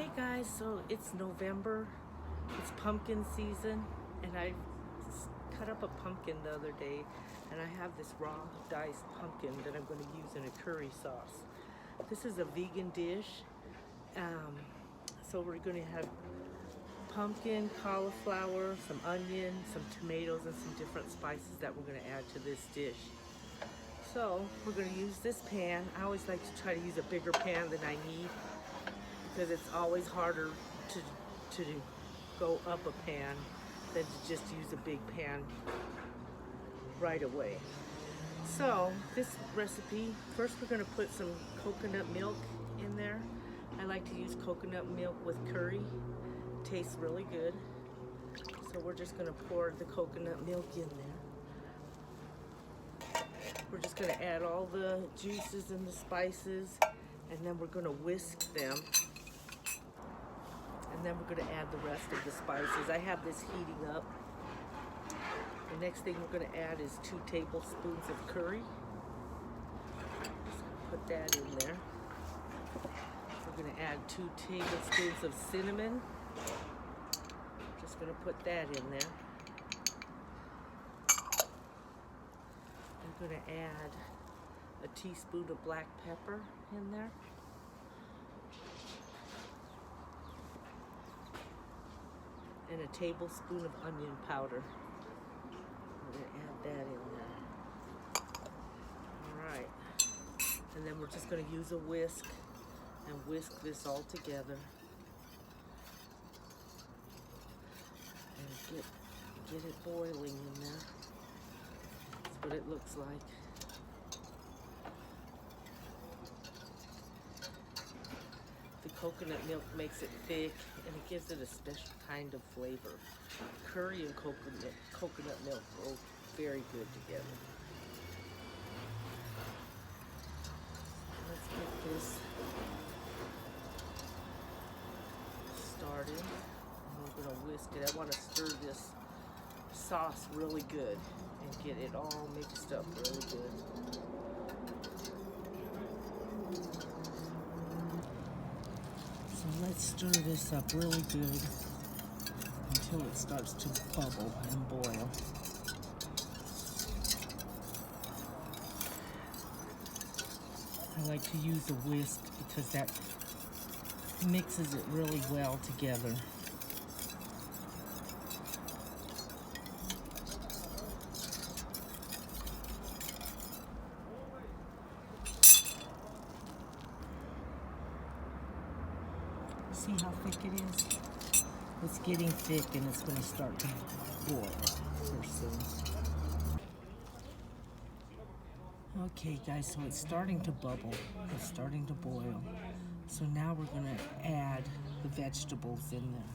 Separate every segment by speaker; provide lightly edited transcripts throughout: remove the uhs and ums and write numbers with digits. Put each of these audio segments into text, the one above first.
Speaker 1: Hey guys, so it's November, it's pumpkin season, and I cut up a pumpkin the other day, and I have this raw diced pumpkin that I'm going to use in a curry sauce. This is a vegan dish, so we're going to have pumpkin, cauliflower, some onion, some tomatoes, and some different spices that we're going to add to this dish. So we're going to use this pan. I always like to try to use a bigger pan than I need, because it's always harder to go up a pan than to just use a big pan right away. So this recipe, first we're going to put some coconut milk in there. I like to use coconut milk with curry. It tastes really good. So we're just going to pour the coconut milk in there. We're just going to add all the juices and the spices, and then we're going to whisk them. And then we're going to add the rest of the spices. I have this heating up. The next thing we're going to add is 2 tablespoons of curry. Just put that in there. We're going to add 2 tablespoons of cinnamon. Just going to put that in there. I'm going to add a teaspoon of black pepper in there. And a tablespoon of onion powder. I'm going to add that in there. All right. And then we're just going to use a whisk and whisk this all together. And get it boiling in there. That's what it looks like. The coconut milk makes it thick, and it gives it a special kind of flavor. Curry and coconut milk go very good together. Let's get this started. And we're going to whisk it. I want to stir this sauce really good and get it all mixed up really good. So let's stir this up really good until it starts to bubble and boil. I like to use a whisk because that mixes it really well together. See how thick it is? It's getting thick, and it's going to start to boil here soon. Okay guys, so it's starting to bubble. It's starting to boil. So now we're going to add the vegetables in there.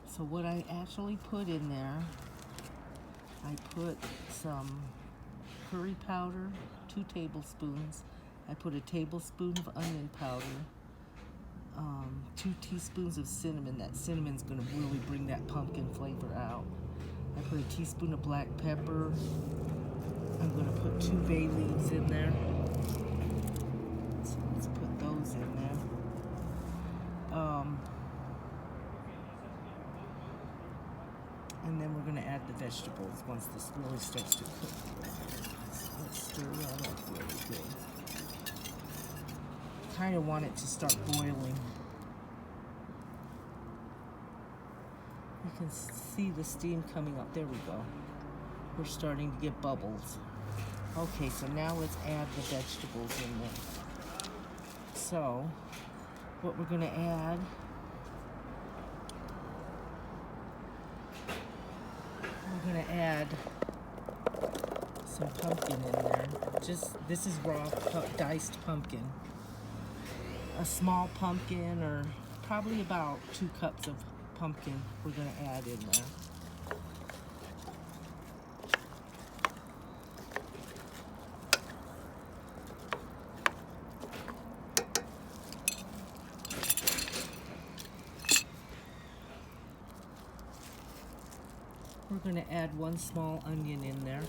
Speaker 1: So what I actually put in there, I put some curry powder, 2 tablespoons. I put a tablespoon of onion powder. 2 teaspoons of cinnamon. That cinnamon's going to really bring that pumpkin flavor out. I put a teaspoon of black pepper. I'm going to put 2 bay leaves in there. So let's put those in there. And then we're going to add the vegetables once this really starts to cook. So let's stir that up really good. Kind of want it to start boiling. You can see the steam coming up. There we go. We're starting to get bubbles. Okay, so now let's add the vegetables in there. So, what we're going to add, some pumpkin in there. This is raw diced pumpkin. A small pumpkin, or probably about 2 cups of pumpkin we're going to add in there. We're going to add 1 small onion in there.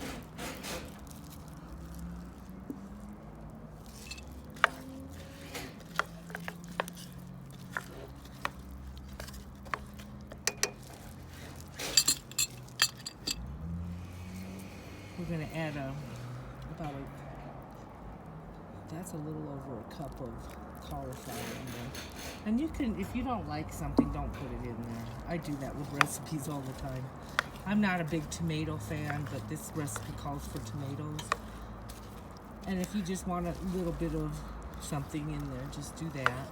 Speaker 1: add that's a little over a cup of cauliflower in there. And you can, if you don't like something, don't put it in there. I do that with recipes all the time. I'm not a big tomato fan, but this recipe calls for tomatoes. And if you just want a little bit of something in there, just do that.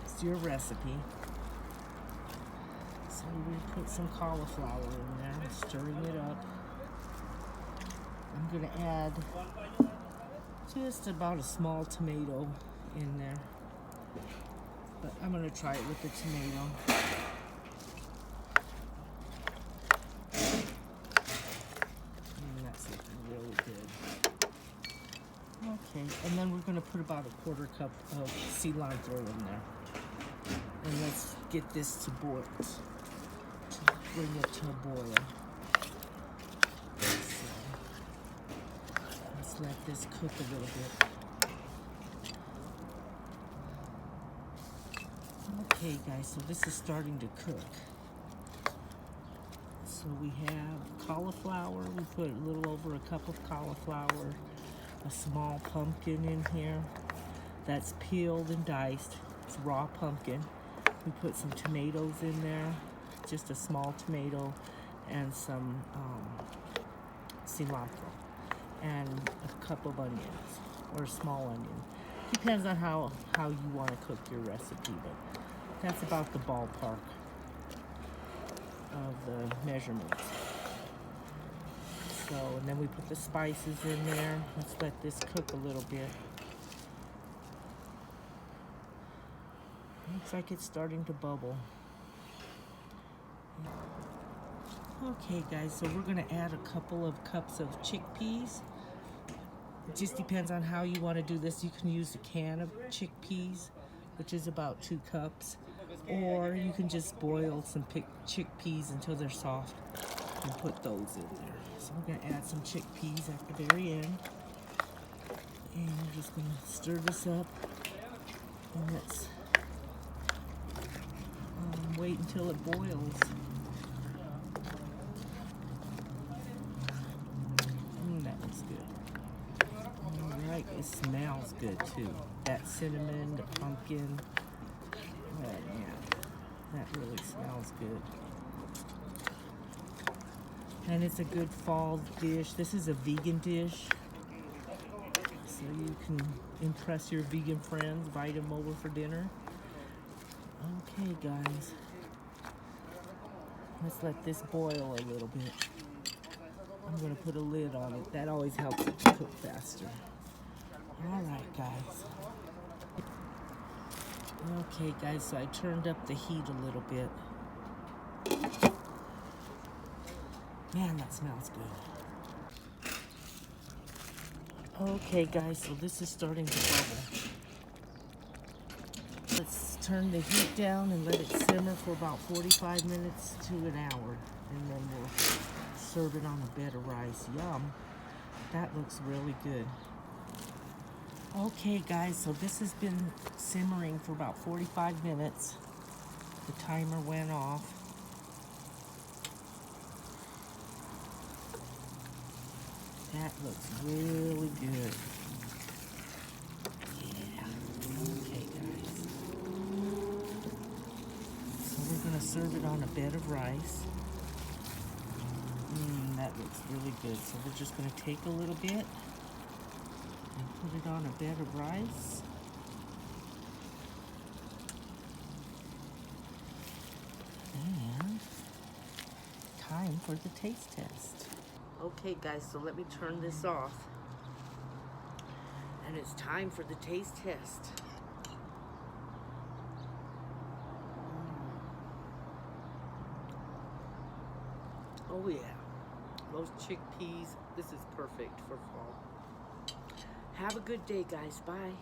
Speaker 1: It's your recipe. So we put some cauliflower in there, stirring it up. I'm gonna add just about a small tomato in there. But I'm gonna try it with the tomato. That's looking really good. Okay, and then we're gonna put about a quarter cup of cilantro in there. And let's get this to boil, to bring it to a boil. So, let's let this cook a little bit. Okay guys, so this is starting to cook. So we have cauliflower. We put a little over a cup of cauliflower, a small pumpkin in here that's peeled and diced. It's raw pumpkin. We put some tomatoes in there, just a small tomato, and some cilantro, and a cup of onions, or a small onion. Depends on how you want to cook your recipe, but that's about the ballpark of the measurements. So, and then we put the spices in there. Let's let this cook a little bit. Looks like it's starting to bubble. Okay guys, so we're gonna add a couple of cups of chickpeas. It just depends on how you want to do this. You can use a can of chickpeas, which is about 2 cups. Or you can just boil some chickpeas until they're soft and put those in there. So we're going to add some chickpeas at the very end. And we're just going to stir this up. And let's wait until it boils. That looks good. Alright, it smells good too. That cinnamon, the pumpkin. Yeah, that really smells good. And it's a good fall dish. This is a vegan dish, so you can impress your vegan friends, invite them over for dinner. Okay guys, let's let this boil a little bit. I'm gonna put a lid on it. That always helps it to cook faster. All right guys. Okay guys, so I turned up the heat a little bit. Man, that smells good. Okay guys, so this is starting to bubble. Let's turn the heat down and let it simmer for about 45 minutes to an hour. And then we'll serve it on a bed of rice. Yum. That looks really good. Okay guys, so this has been simmering for about 45 minutes. The timer went off. That looks really good. Yeah. Okay guys. So we're gonna serve it on a bed of rice. That looks really good. So we're just gonna take a little bit and put it on a bed of rice. And time for the taste test. Okay guys, so let me turn this off. And it's time for the taste test. Oh yeah, those chickpeas, this is perfect for fall. Have a good day guys, bye.